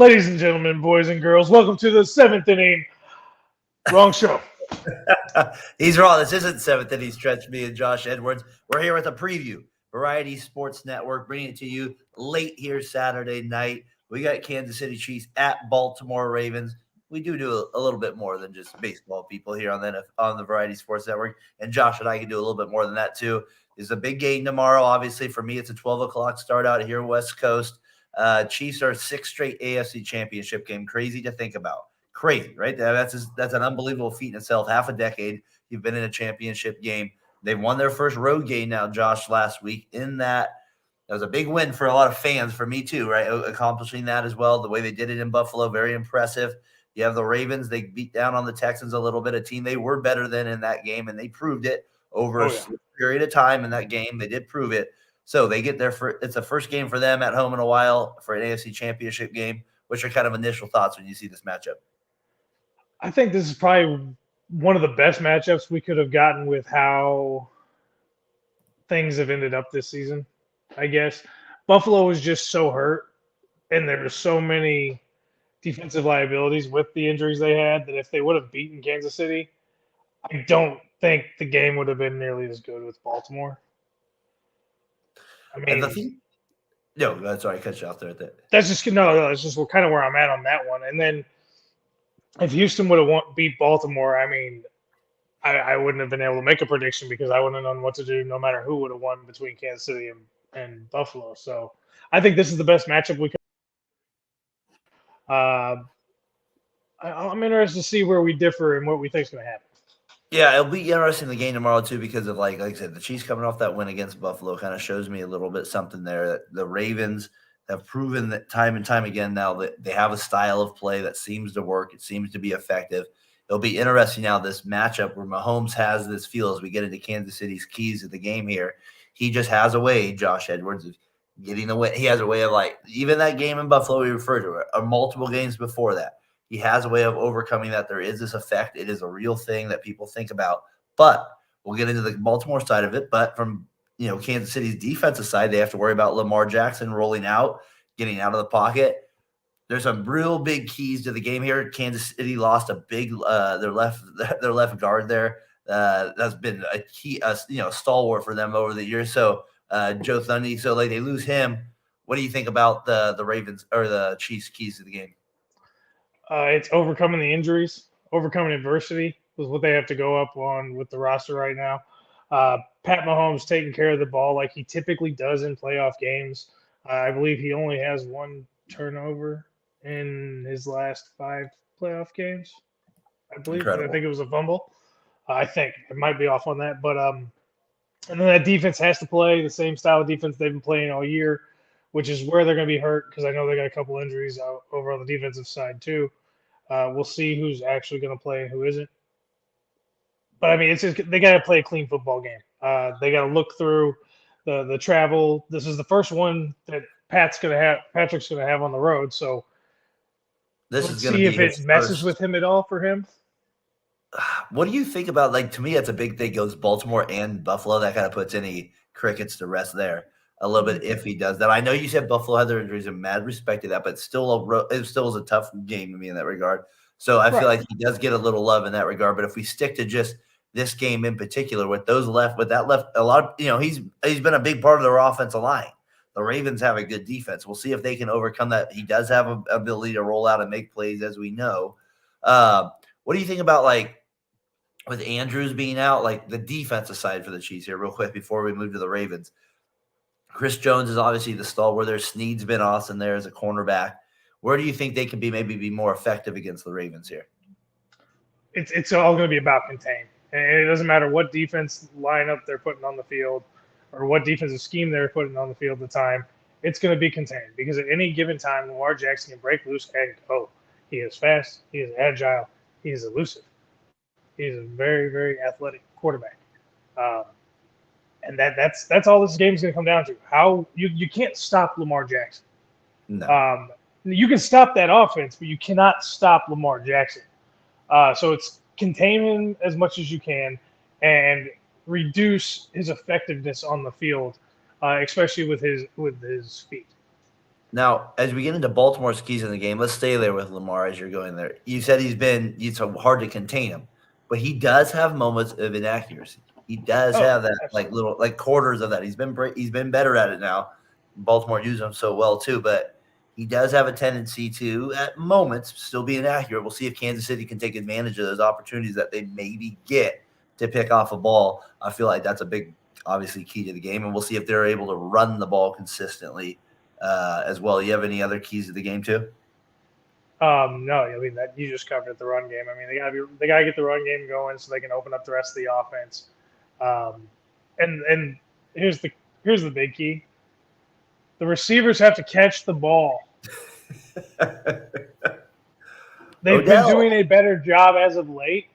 Ladies and gentlemen, boys and girls, welcome to the seventh inning. Wrong show. He's wrong. This isn't seventh inning stretch. Me and Josh Edwards. We're here with a preview. Variety Sports Network bringing it to you late here Saturday night. We got Kansas City Chiefs at Baltimore Ravens. We do a little bit more than just baseball people here on the Variety Sports Network. And Josh and I can do a little bit more than that too. It's a big game tomorrow. Obviously, for me, it's a 12 o'clock start out here West Coast. Chiefs are sixth straight AFC championship game. Crazy to think about. Crazy, right? That's an unbelievable feat in itself. Half a decade you've been in a championship game. They've won their first road game now, Josh, last week. That was a big win for a lot of fans, for me too, right? Accomplishing that as well. The way they did it in Buffalo, very impressive. You have the Ravens. They beat down on the Texans a little bit, a team they were better than in that game, and they proved it over a period of time in that game. They did prove it. So they get it's the first game for them at home in a while for an AFC championship game. What's your kind of initial thoughts when you see this matchup? I think this is probably one of the best matchups we could have gotten with how things have ended up this season, I guess. Buffalo was just so hurt, and there were so many defensive liabilities with the injuries they had that if they would have beaten Kansas City, I don't think the game would have been nearly as good with Baltimore. I mean, and the thing, no, that's sorry, I cut you off there. That's just that's just kind of where I'm at on that one. And then if Houston would have beat Baltimore, I mean, I wouldn't have been able to make a prediction because I wouldn't have known what to do no matter who would have won between Kansas City and Buffalo. So I think this is the best matchup we could. I'm interested to see where we differ and what we think is going to happen. Yeah, it'll be interesting in the game tomorrow too because of like I said, the Chiefs coming off that win against Buffalo kind of shows me a little bit something there. That the Ravens have proven that time and time again now that they have a style of play that seems to work. It seems to be effective. It'll be interesting now this matchup where Mahomes has this feel as we get into Kansas City's keys of the game here. He just has a way, Josh Edwards, of getting the way. He has a way of like even that game in Buffalo we referred to it, or multiple games before that. He has a way of overcoming that. There is this effect. It is a real thing that people think about. But we'll get into the Baltimore side of it. But from Kansas City's defensive side, they have to worry about Lamar Jackson rolling out, getting out of the pocket. There's some real big keys to the game here. Kansas City lost a big their left guard there. That's been a key, stalwart for them over the years. So Joe Thuney. So like they lose him. What do you think about the Ravens or the Chiefs' keys to the game? It's overcoming the injuries, overcoming adversity was what they have to go up on with the roster right now. Pat Mahomes taking care of the ball like he typically does in playoff games. I believe he only has one turnover in his last 5 playoff games. I believe. Incredible. I think it was a fumble. I think it might be off on that, but and then that defense has to play the same style of defense they've been playing all year, which is where they're going to be hurt because I know they got a couple injuries over on the defensive side too. We'll see who's actually going to play and who isn't. But I mean, they got to play a clean football game. They got to look through the travel. This is the first one that Patrick's going to have on the road. So let's see if it messes with him at all for him. What do you think about, like, to me, that's a big thing. Goes Baltimore and Buffalo. That kind of puts any crickets to rest there a little bit if he does that. I know you said Buffalo had their injuries and mad respect to that, but it still was a tough game to me in that regard. So I feel like he does get a little love in that regard. But if we stick to just this game in particular, with a lot of, he's been a big part of their offensive line. The Ravens have a good defense. We'll see if they can overcome that. He does have an ability to roll out and make plays, as we know. What do you think about, like, with Andrews being out, like the defensive side for the Chiefs here, real quick, before we move to the Ravens? Chris Jones is obviously the stalwart there. Snead's been awesome there as a cornerback. Where do you think they can be more effective against the Ravens here? It's all going to be about contain. And it doesn't matter what defense lineup they're putting on the field or what defensive scheme they're putting on the field at the time. It's going to be contained because at any given time, Lamar Jackson can break loose and go. He is fast. He is agile. He is elusive. He is a very, very athletic quarterback. And that's all this game is going to come down to. How you can't stop Lamar Jackson. No. You can stop that offense, but you cannot stop Lamar Jackson. So it's contain him as much as you can and reduce his effectiveness on the field, especially with his feet. Now, as we get into Baltimore's keys in the game, let's stay there with Lamar as you're going there. You said it's so hard to contain him, but he does have moments of inaccuracy. He does Oh, have that absolutely. quarters of that. He's been better at it now. Baltimore uses him so well too, but he does have a tendency to, at moments, still be inaccurate. We'll see if Kansas City can take advantage of those opportunities that they maybe get to pick off a ball. I feel like that's a big, obviously, key to the game, and we'll see if they're able to run the ball consistently as well. You have any other keys to the game too? No, I mean that you just covered the run game. I mean they gotta get the run game going so they can open up the rest of the offense. Um, and here's the big key: the receivers have to catch the ball. They've been Odell. doing a better job as of late,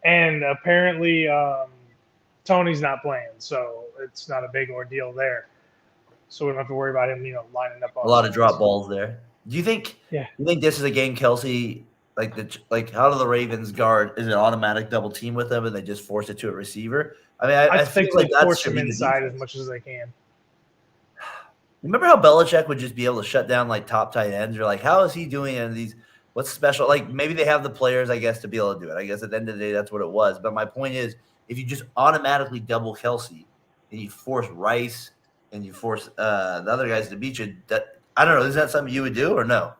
and apparently Tony's not playing, so it's not a big ordeal there. So we don't have to worry about him, lining up A on lot of drop runs. balls there. Do you think? Yeah. You think this is a game, Kelsey? How do the Ravens guard? Is it an automatic double team with them, and they just force it to a receiver? I mean, I I feel think like they that force should him be the inside as defense. much as they can. Remember how Belichick would just be able to shut down like top tight ends? You're like, how is he doing in these? What's special? Like maybe they have the players, I guess, to be able to do it. I guess at the end of the day, that's what it was. But my point is, if you just automatically double Kelsey and you force Rice and you force the other guys to beat you, that I don't know. Is that something you would do or no?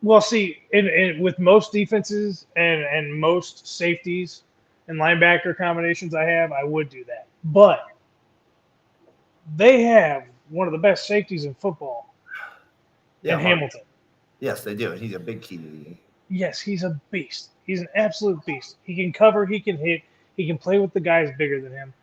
Well, see, with most defenses and most safeties and linebacker combinations I would do that. But they have one of the best safeties in football Yeah, in Mark. Hamilton. Yes, they do. And he's a big key to the game. Yes, he's a beast. He's an absolute beast. He can cover, he can hit, he can play with the guys bigger than him.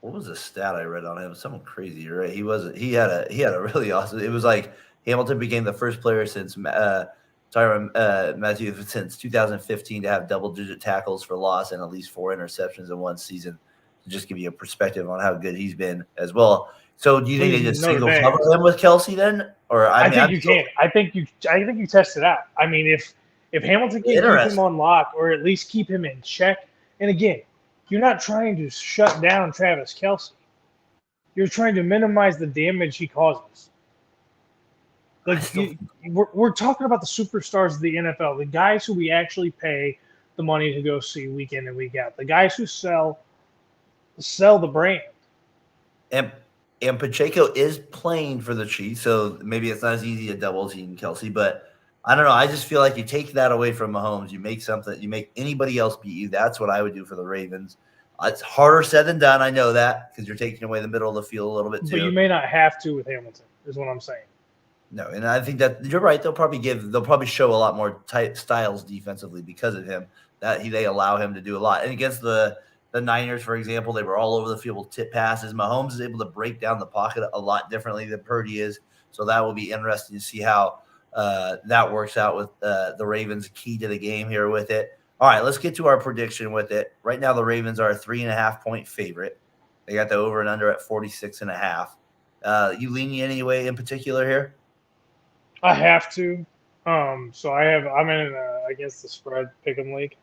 What was the stat I read on him? Someone crazy, you're right? He had a really awesome. It was like Hamilton became the first player since Tyrann Mathieu since 2015 to have double-digit tackles for loss and at least 4 interceptions in one season. To just give you a perspective on how good he's been as well. So, do you think He's they just Notre single Dame. cover him with Kelsey then, or I mean, think I'm you still can. I think you test it out. I mean, if Hamilton can keep him interested. on lock or at least keep him in check, and again, you're not trying to shut down Travis Kelsey. You're trying to minimize the damage he causes. I Like still we're talking about the superstars of the NFL, the guys who we actually pay the money to go see week in and week out, the guys who sell the brand. and and Pacheco is playing for the Chiefs, so maybe it's not as easy to double team Kelsey, but I don't know. I just feel like you take that away from Mahomes, you make anybody else beat you. That's what I would do for the Ravens. It's harder said than done. I know that because you're taking away the middle of the field a little bit But you too. may not have to with Hamilton, is what I'm saying. No, and I think that you're right. They'll probably show a lot more tight styles defensively because of him. They allow him to do a lot. And against the Niners, for example, they were all over the field with tip passes. Mahomes is able to break down the pocket a lot differently than Purdy is. So that will be interesting to see how that works out with the Ravens' key to the game here with it. All right, let's get to our prediction with it. Right now, the Ravens are a 3.5-point favorite. They got the over and under at 46.5. You leaning any way in particular here? I have to. I'm in against the spread pick'em league,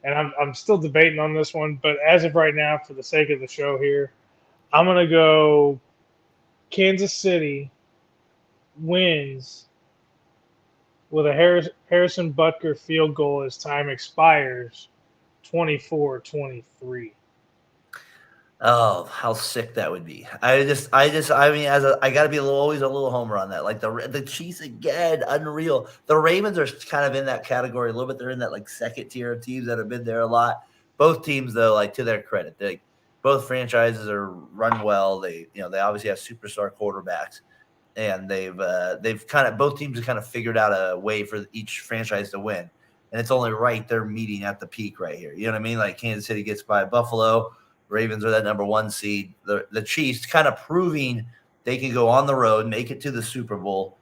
and I'm still debating on this one. But as of right now, for the sake of the show here, I'm gonna go Kansas City wins with a Harrison Butker field goal as time expires, 24-23. Oh, how sick that would be! I mean, I got to be always a little homer on that. Like the Chiefs again, unreal. The Ravens are kind of in that category a little bit. They're in that like second tier of teams that have been there a lot. Both teams, though, like to their credit, both franchises are run well. They obviously have superstar quarterbacks, and they've kind of both teams have kind of figured out a way for each franchise to win. And it's only right they're meeting at the peak right here. You know what I mean? Like Kansas City gets by Buffalo. Ravens are that number 1 seed. The Chiefs kind of proving they can go on the road, make it to the Super Bowl,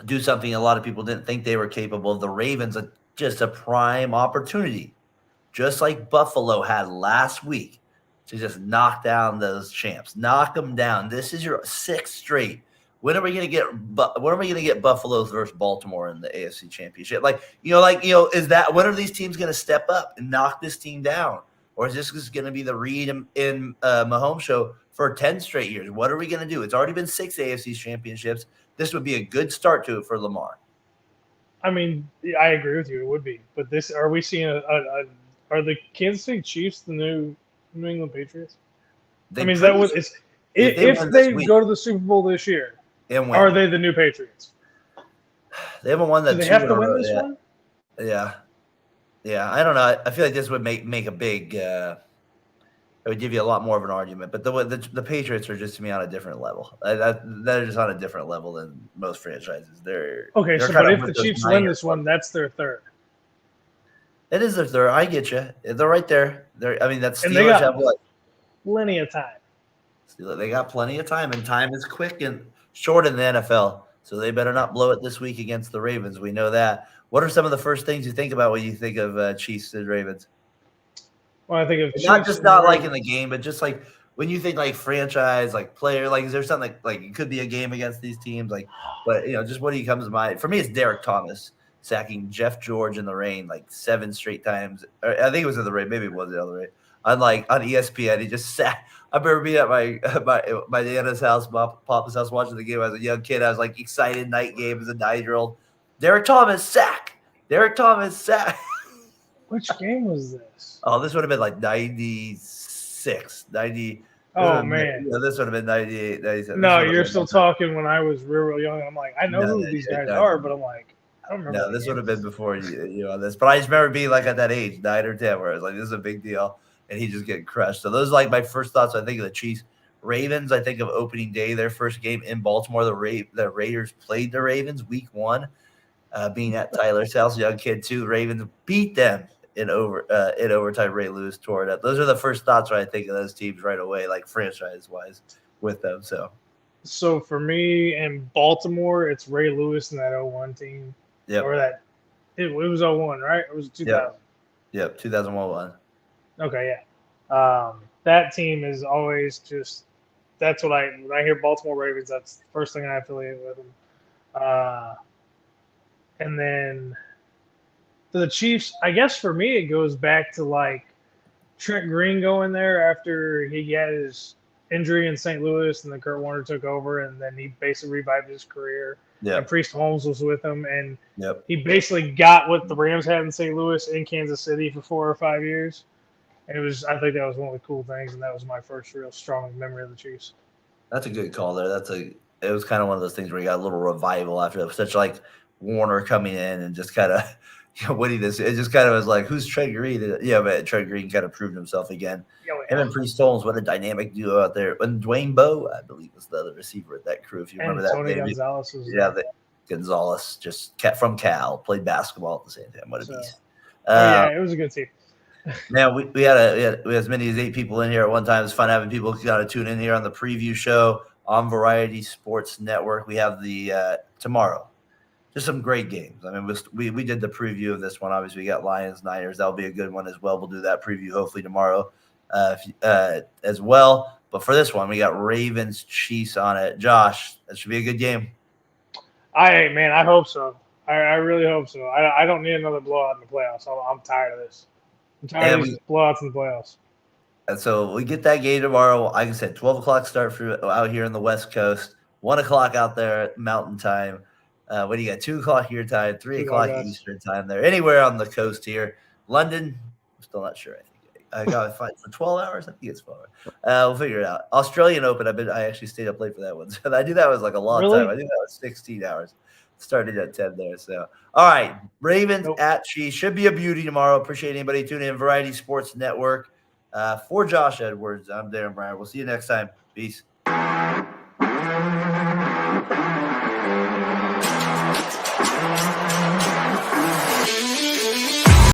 do something a lot of people didn't think they were capable of. The Ravens are just a prime opportunity, just like Buffalo had last week, to just knock down those champs, knock them down. This is your 6th straight. When are we going to get Buffalo versus Baltimore in the AFC Championship? Is that when are these teams going to step up and knock this team down? or is this just going to be the Reed in Mahomes show for 10 straight years? What are we going to do? It's already been 6 AFC championships. This would be a good start to it for Lamar. I mean, I agree with you. It would be, but are we seeing are the Kansas City Chiefs the new New England Patriots? I mean, is that what it's if they go to the Super Bowl this year? Are they the new Patriots? They haven't won that. Do they have to win this one? Yeah. I don't know. I feel like this would make a big. It would give you a lot more of an argument. But the Patriots are just, to me, on a different level. They're just on a different level than most franchises. They're but if the Chiefs win this one, that's their third. It is their third. I get you. They're right there. That's and they got plenty of time. They got plenty of time, and time is quick and short in the NFL. So they better not blow it this week against the Ravens. We know that. What are some of the first things you think about when you think of Chiefs and Ravens? Well, I think of not like in the game, but just like when you think like franchise, like player, like is there something like it could be a game against these teams? Like, but just what do you comes to mind? For me, it's Derek Thomas sacking Jeff George in the rain like 7 straight times. Or I think it was in the rain. Maybe it wasn't in the rain. On ESPN, he just sat. I remember being at my Nana's house, Papa's house, watching the game. I was a young kid. I was like excited. Night game as a 9-year-old. Derek Thomas sack. Which game was this? Oh, this would have been like 96, 90. Oh, man. This would have been 98, 97. No, you're still talking when I was real young. I'm like, I know who these guys are, but I'm like, I don't remember. No, this would have been before you on this. But I just remember being like at that age, 9 or 10, where I was like, this is a big deal. And he just getting crushed. So those are like my first thoughts. I think of the Chiefs. Ravens, I think of opening day, their first game in Baltimore. The Raiders played the Ravens week 1, being at Tyler's house, young kid too. The Ravens beat them in overtime. Ray Lewis tore it up. Those are the first thoughts when I think of those teams right away, like franchise-wise with them. So for me in Baltimore, it's Ray Lewis and that 01 team. Yep. Or that it was 01, right? Or was it 2000? Yep, 2001. Okay, yeah. That team is always just – that's what when I hear Baltimore Ravens, that's the first thing I affiliate with them. And then for the Chiefs, I guess for me it goes back to like Trent Green going there after he had his injury in St. Louis and then Kurt Warner took over and then he basically revived his career. Yep. And Priest Holmes was with him and yep. He basically got what the Rams had in St. Louis in Kansas City for 4 or 5 years. And I think that was one of the cool things, and that was my first real strong memory of the Chiefs. That's a good call there. It was kind of one of those things where you got a little revival after such like Warner coming in and just kind of winning this. It just kind of was like, who's Trent Green? Yeah, but Trent Green kind of proved himself again. Him and Priest Holmes, what a dynamic duo out there. And Dwayne Bowe, I believe, was the other receiver at that crew. If you remember that, Tony Gonzalez was Gonzalez just from Cal, played basketball at the same time. What a beast! It was a good team. Man, we had as many as 8 people in here at one time. It's fun having people kind of tune in here on the preview show on Variety Sports Network. We have the tomorrow, just some great games. I mean, we did the preview of this one. Obviously, we got Lions, Niners. That'll be a good one as well. We'll do that preview hopefully tomorrow as well. But for this one, we got Ravens, Chiefs on it. Josh, that should be a good game. I hope so. I really hope so. I don't need another blowout in the playoffs. I'm tired of this. I'm tired of these blowouts in the playoffs. And so we get that game tomorrow. Like I said, 12 o'clock start for out here on the West Coast, 1 o'clock out there Mountain Time. What do you got? 2 o'clock your time, 3 o'clock Eastern time there. Anywhere on the coast here. London, I'm still not sure. I got to fight for 12 hours. I think it's 12 hours. We'll figure it out. Australian Open, I actually stayed up late for that one. So I knew that was like a long time. I knew that was 16 hours. Started at 10 there. So, all right. Ravens at Chiefs. Should be a beauty tomorrow. Appreciate anybody tuning in. Variety Sports Network. For Josh Edwards, I'm Darren Bryant. We'll see you next time. Peace.